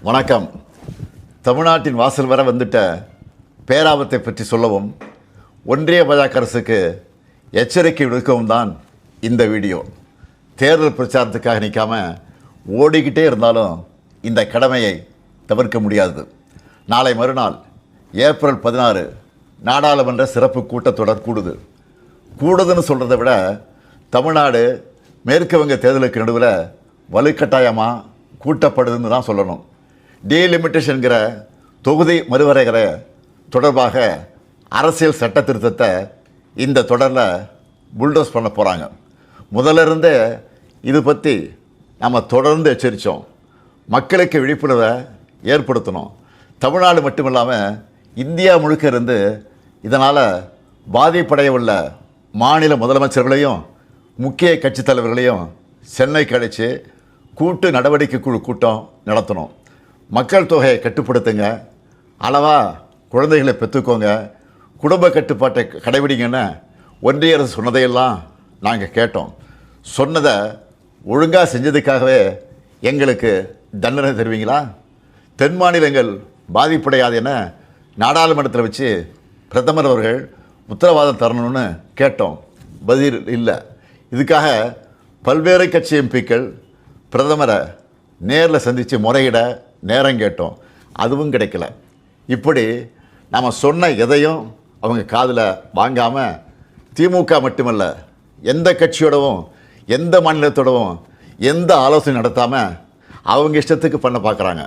வணக்கம். தமிழ்நாட்டின் வாசல் வர வந்துட்ட பேராபத்தை பற்றி சொல்லவும் ஒன்றிய பாஜக அரசுக்கு எச்சரிக்கை விடுக்கவும் தான் இந்த வீடியோ. தேர்தல் பிரச்சாரத்துக்காக நிற்காம ஓடிக்கிட்டே இருந்தாலும் இந்த கடமையை தவிர்க்க முடியாது. நாளை மறுநாள் ஏப்ரல் 16 நாடாளுமன்ற சிறப்பு கூட்டத்தொடர் கூடுதுன்னு சொல்கிறத விட தமிழ்நாடு மேற்கு வங்க தேர்தலுக்கு நடுவில் வலுக்கட்டாயமாக கூட்டப்படுதுன்னு தான் சொல்லணும். டீலிமிட்டேஷன்கிற தொகுதி மறுவரைகிற தொடர்பாக அரசியல் சட்ட திருத்தத்தை இந்த தொடரில் புல்டோஸ் பண்ண போகிறாங்க. முதல்ல இருந்தே இது பற்றி நம்ம தொடர்ந்து எச்சரித்தோம். மக்களுக்கு விழிப்புணர்வை ஏற்படுத்தணும். தமிழ்நாடு மட்டும் இல்லாமல் இந்தியா முழுக்க இருந்து இதனால் பாதிப்படைய உள்ள மாநில முதலமைச்சர்களையும் முக்கிய கட்சித் தலைவர்களையும் சென்னைக்கு அழைச்சி கூட்டு நடவடிக்கை குழு கூட்டம் நடத்தணும். மக்கள் தொகையை கட்டுப்படுத்துங்க, அளவாக குழந்தைகளை பெற்றுக்கோங்க, குடும்ப கட்டுப்பாட்டை கடைபிடிங்கன்னு ஒன்றிய அரசு சொன்னதையெல்லாம் நாங்கள் கேட்டோம். சொன்னதை ஒழுங்காக செஞ்சதுக்காகவே எங்களுக்கு தண்டனை தருவீங்களா? தென் மாநிலங்கள் பாதிப்படையாது என நாடாளுமன்றத்தில் வச்சு பிரதமர் அவர்கள் உத்தரவாதம் தரணும்னு கேட்டோம். பதில் இல்லை. இதுக்காக பல்வேறு கட்சி எம்பிக்கள் பிரதமரை நேரில் சந்தித்து முறையிட நேரம் கேட்டோம். அதுவும் கிடைக்கல. இப்படி நம்ம சொன்ன எதையும் அவங்க காதில் வாங்காமல் திமுக மட்டுமல்ல, எந்த கட்சியோடவும் எந்த மாநிலத்தோடவும் எந்த ஆலோசனை நடத்தாமல் அவங்க இஷ்டத்துக்கு பண்ண பார்க்குறாங்க.